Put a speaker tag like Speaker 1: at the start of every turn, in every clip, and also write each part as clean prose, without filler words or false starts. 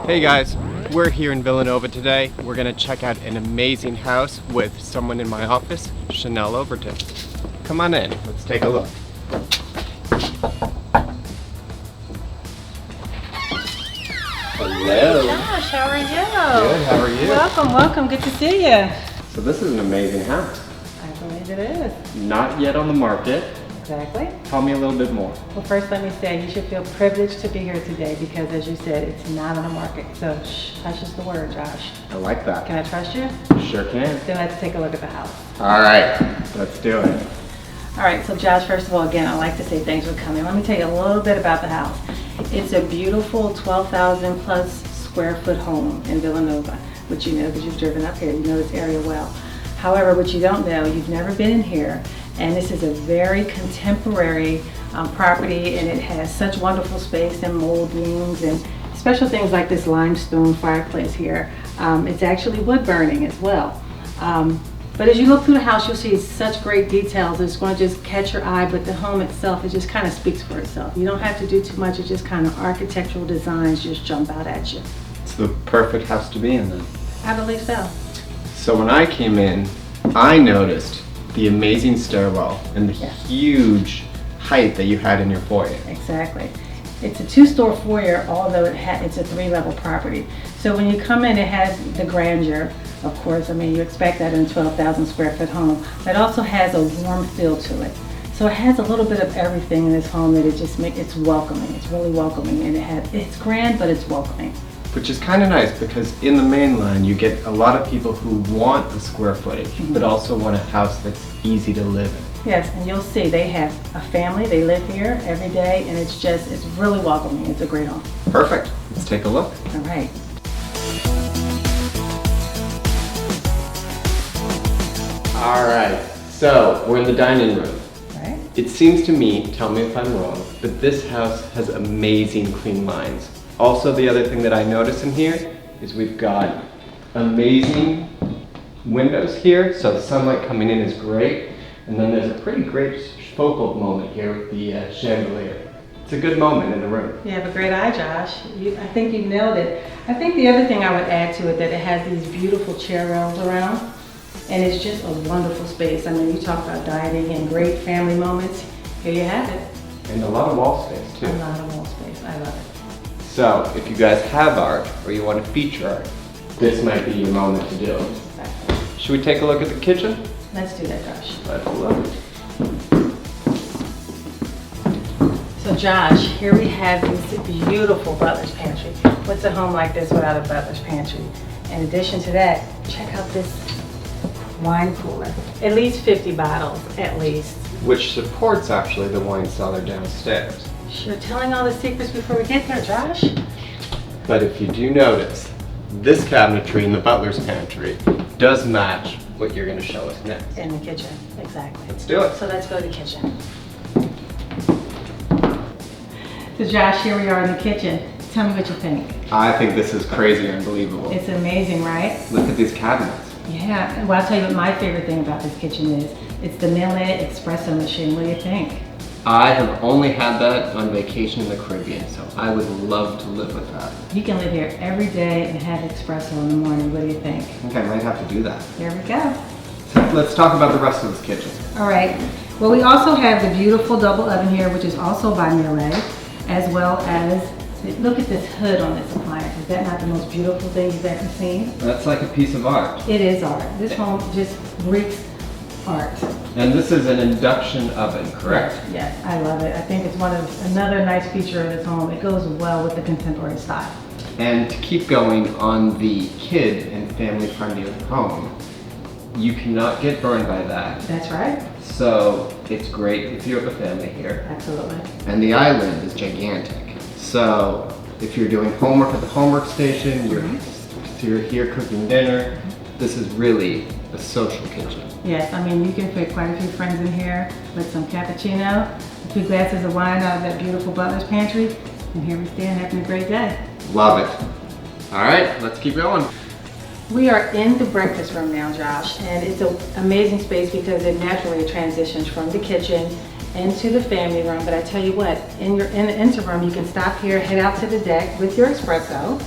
Speaker 1: Hey guys, we're here in Villanova today. We're gonna check out an amazing house with someone in my office, Chanel Overton. Come on in, let's take a look. Hello.
Speaker 2: Josh, how are you?
Speaker 1: Good, how are you?
Speaker 2: Welcome, good to see you.
Speaker 1: So this is an amazing house.
Speaker 2: I believe it is.
Speaker 1: Not yet on the market.
Speaker 2: Exactly.
Speaker 1: Tell me a little bit more.
Speaker 2: Well, first let me say you should feel privileged to be here today because as you said, it's not on the market. So shh, that's just the word, Josh.
Speaker 1: I like that.
Speaker 2: Can I trust you?
Speaker 1: Sure can.
Speaker 2: Then let's take a look at the house.
Speaker 1: All right, let's do it.
Speaker 2: All right, so Josh, first of all, again, I'd like to say thanks for coming. Let me tell you a little bit about the house. It's a beautiful 12,000 plus square foot home in Villanova, which you know because you've driven up here. You know this area well. However, what you don't know, you've never been in here, and this is a very contemporary property, and it has such wonderful space and moldings and special things like this limestone fireplace here. It's actually wood burning as well. But as you look through the house, you'll see such great details. It's going to just catch your eye, but the home itself, it just kind of speaks for itself. You don't have to do too much. It's just kind of architectural designs just jump out at you.
Speaker 1: It's the perfect house to be in then.
Speaker 2: I believe so.
Speaker 1: So when I came in, I noticed the amazing stairwell and the huge height that you had in your foyer.
Speaker 2: Exactly. It's a two-store foyer, although it's a three-level property. So when you come in, it has the grandeur, of course. I mean, you expect that in a 12,000 square foot home. It also has a warm feel to it. So it has a little bit of everything in this home that it just makes it's welcoming. It's really welcoming, and it's grand, but it's welcoming.
Speaker 1: Which is kind of nice because in the main line you get a lot of people who want the square footage, but also want a house that's easy to live in.
Speaker 2: Yes, and you'll see they have a family. They live here every day, and it's really welcoming. It's a great home.
Speaker 1: Perfect. Let's take a look.
Speaker 2: All right.
Speaker 1: All right. So we're in the dining room.
Speaker 2: Right.
Speaker 1: It seems to me, tell me if I'm wrong, but this house has amazing clean lines. Also, the other thing that I notice in here is we've got amazing windows here, so the sunlight coming in is great. And then there's a pretty great focal moment here with the chandelier. It's a good moment in the room.
Speaker 2: You have a great eye, Josh. I think you nailed it. I think the other thing I would add to it that it has these beautiful chair rails around, and it's just a wonderful space. I mean, you talk about dining and great family moments. Here you have it.
Speaker 1: And a lot of wall space too.
Speaker 2: A lot of wall space. I love it.
Speaker 1: So if you guys have art or you want to feature art, this might be your moment to do it.
Speaker 2: Exactly.
Speaker 1: Should we take a look at the kitchen?
Speaker 2: Let's do that, Josh.
Speaker 1: Let's look.
Speaker 2: So Josh, here we have this beautiful butler's pantry. What's a home like this without a butler's pantry? In addition to that, check out this wine cooler. At least 50 bottles, at least.
Speaker 1: Which supports actually the wine cellar downstairs.
Speaker 2: Sure, telling all the secrets before we get there, Josh.
Speaker 1: But if you do notice, this cabinetry in the butler's pantry does match what you're going to show us next.
Speaker 2: In the kitchen, exactly.
Speaker 1: Let's do it.
Speaker 2: So let's go to the kitchen. So Josh, here we are in the kitchen. Tell me what you think.
Speaker 1: I think this is crazy unbelievable.
Speaker 2: It's amazing, right?
Speaker 1: Look at these cabinets.
Speaker 2: Yeah, and well, I'll tell you what my favorite thing about this kitchen is. It's the Millet espresso machine. What do you think?
Speaker 1: I have only had that on vacation in the Caribbean, so I would love to live with that.
Speaker 2: You can live here every day and have espresso in the morning. What do you think?
Speaker 1: I think I might have to do that.
Speaker 2: There we go.
Speaker 1: So let's talk about the rest of this kitchen.
Speaker 2: All right. Well, we also have the beautiful double oven here, which is also by Millet, as well as, look at this hood on this appliance. Is that not the most beautiful thing you've ever seen?
Speaker 1: That's like a piece of art.
Speaker 2: It is art. This home just reeks art.
Speaker 1: And this is an induction oven, correct?
Speaker 2: Yes, I love it. I think it's another nice feature of this home. It goes well with the contemporary style.
Speaker 1: And to keep going on the kid and family friendly home, you cannot get burned by that.
Speaker 2: That's right.
Speaker 1: So it's great if you have a family here.
Speaker 2: Absolutely.
Speaker 1: And the island is gigantic. So if you're doing homework at the homework station, you're here cooking dinner, this is really a social kitchen.
Speaker 2: Yes, I mean, you can fit quite a few friends in here with some cappuccino, a few glasses of wine out of that beautiful butler's pantry, and here we stand having a great day.
Speaker 1: Love it. All right, let's keep going.
Speaker 2: We are in the breakfast room now, Josh, and it's an amazing space because it naturally transitions from the kitchen into the family room. But I tell you what, in the interim, you can stop here, head out to the deck with your espresso,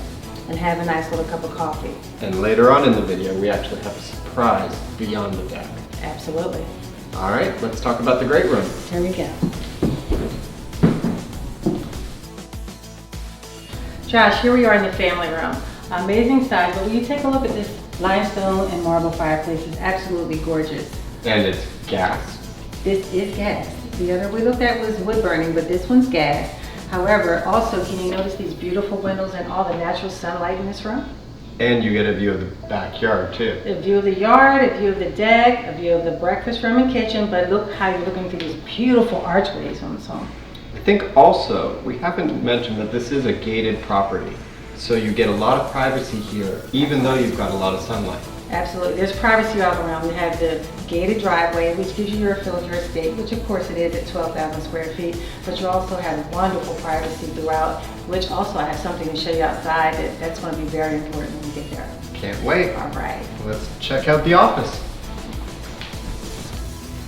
Speaker 2: and have a nice little cup of coffee.
Speaker 1: And later on in the video, we actually have a surprise beyond the deck.
Speaker 2: Absolutely.
Speaker 1: All right, let's talk about the great room.
Speaker 2: Here we go. Josh, here we are in the family room. Amazing size, but when you take a look at this limestone and marble fireplace, it's absolutely gorgeous.
Speaker 1: And it's gas.
Speaker 2: This is gas. The other we looked at was wood burning, but this one's gas. However, also, can you notice these beautiful windows and all the natural sunlight in this room?
Speaker 1: And you get a view of the backyard too.
Speaker 2: A view of the yard, a view of the deck, a view of the breakfast room and kitchen, but look how you're looking through these beautiful archways on this home.
Speaker 1: I think also, we haven't mentioned that this is a gated property. So you get a lot of privacy here, even though you've got a lot of sunlight.
Speaker 2: Absolutely. There's privacy all around. You have the gated driveway, which gives you your feel of your estate, which of course it is at 12,000 square feet, but you also have wonderful privacy throughout, which also I have something to show you outside that's going to be very important when you get there.
Speaker 1: Can't wait.
Speaker 2: All right.
Speaker 1: Let's check out the office.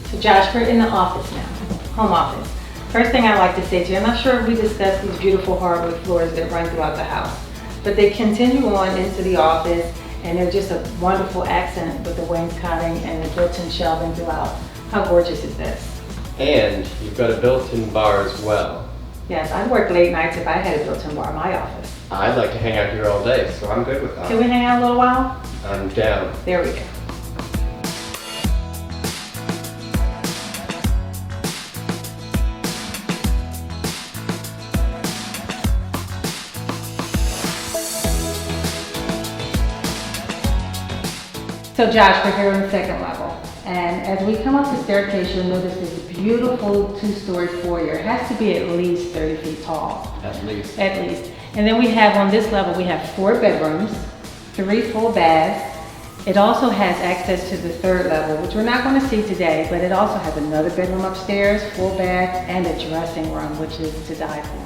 Speaker 2: So Josh, we're in the office now, home office. First thing I like to say to you, I'm not sure if we discussed these beautiful hardwood floors that run throughout the house, but they continue on into the office, and they're just a wonderful accent with the wainscoting and the built-in shelving throughout. How gorgeous is this?
Speaker 1: And you've got a built-in bar as well.
Speaker 2: Yes, I'd work late nights if I had a built-in bar in my office.
Speaker 1: I'd like to hang out here all day, so I'm good with that.
Speaker 2: Can we hang out a little while?
Speaker 1: I'm down.
Speaker 2: There we go. So Josh, we're here on the second level. And as we come up the staircase, you'll notice this beautiful two-story foyer. It has to be at least 30 feet tall.
Speaker 1: At least.
Speaker 2: At least. And then we have on this level, we have 4 bedrooms, 3 full baths. It also has access to the third level, which we're not going to see today, but it also has another bedroom upstairs, full bath, and a dressing room, which is to die for.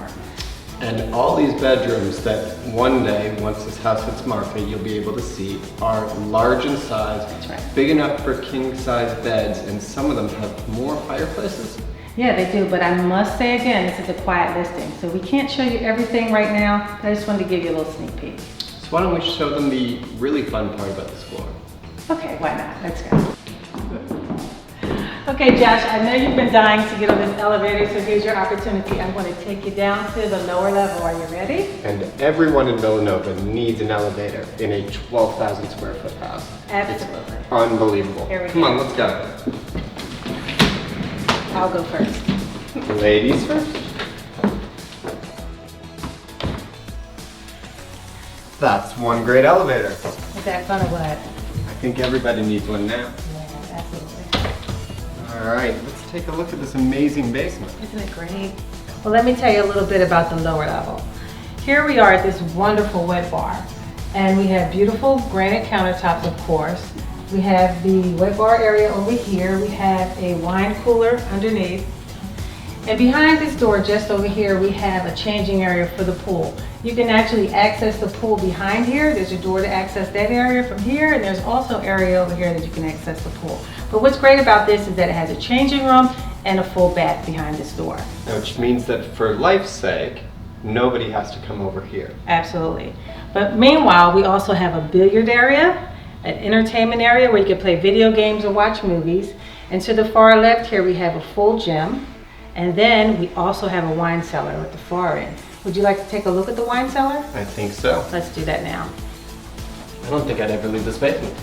Speaker 1: And all these bedrooms that one day, once this house hits market, you'll be able to see are large in size.
Speaker 2: That's right.
Speaker 1: Big enough for king-size beds, and some of them have more fireplaces.
Speaker 2: Yeah, they do, but I must say again, this is a quiet listing, so we can't show you everything right now, but I just wanted to give you a little sneak peek.
Speaker 1: So why don't we show them the really fun part about this floor?
Speaker 2: Okay, why not? Let's go. Okay, Josh, I know you've been dying to get on this elevator, so here's your opportunity. I'm going to take you down to the lower level. Are you ready?
Speaker 1: And everyone in Villanova needs an elevator in a 12,000 square foot house.
Speaker 2: Absolutely.
Speaker 1: It's unbelievable.
Speaker 2: Here we
Speaker 1: Come
Speaker 2: go.
Speaker 1: on, let's go.
Speaker 2: I'll go first.
Speaker 1: Ladies first. That's one great elevator.
Speaker 2: Is that fun or what?
Speaker 1: I think everybody needs one now.
Speaker 2: Yeah, absolutely.
Speaker 1: All right, let's take a look at this amazing basement.
Speaker 2: Isn't it great? Well, let me tell you a little bit about the lower level. Here we are at this wonderful wet bar, and we have beautiful granite countertops, of course. We have the wet bar area over here. We have a wine cooler underneath. And behind this door, just over here, we have a changing area for the pool. You can actually access the pool behind here. There's a door to access that area from here, and there's also area over here that you can access the pool. But what's great about this is that it has a changing room and a full bath behind this door.
Speaker 1: Which means that for life's sake, nobody has to come over here.
Speaker 2: Absolutely. But meanwhile, we also have a billiard area, an entertainment area where you can play video games or watch movies. And to the far left here, we have a full gym. And then we also have a wine cellar at the far end. Would you like to take a look at the wine cellar?
Speaker 1: I think so.
Speaker 2: Let's do that now.
Speaker 1: I don't think I'd ever leave this basement.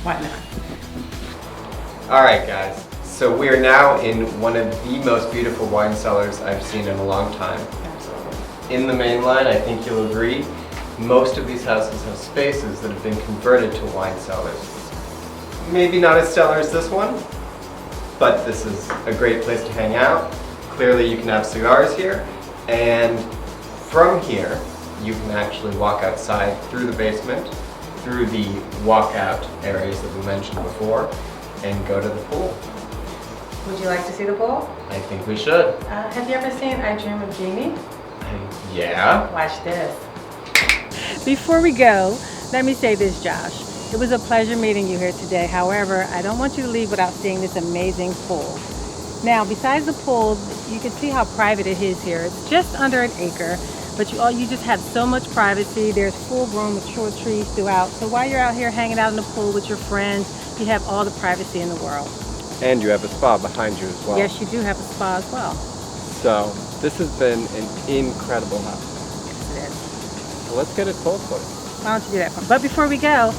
Speaker 2: Why not?
Speaker 1: All right, guys. So we are now in one of the most beautiful wine cellars I've seen in a long time.
Speaker 2: Absolutely.
Speaker 1: In the main line, I think you'll agree, most of these houses have spaces that have been converted to wine cellars. Maybe not as stellar as this one, but this is a great place to hang out. Clearly you can have cigars here, and from here you can actually walk outside through the basement, through the walkout areas that we mentioned before, and go to the pool.
Speaker 2: Would you like to see the pool?
Speaker 1: I think we should.
Speaker 2: Have you ever seen I Dream of Jeannie?
Speaker 1: Yeah.
Speaker 2: Watch this. Before we go, let me say this, Josh. It was a pleasure meeting you here today. However, I don't want you to leave without seeing this amazing pool. Now, besides the pool, you can see how private it is here. It's just under an acre, But you just have so much privacy. There's full-grown mature trees throughout. So while you're out here hanging out in the pool with your friends, you have all the privacy in the world.
Speaker 1: And you have a spa behind you as well.
Speaker 2: Yes, you do have a spa as well.
Speaker 1: So this has been an incredible house.
Speaker 2: Yes, it is.
Speaker 1: So let's get it sold for you.
Speaker 2: Why don't you do that for me? But before we go,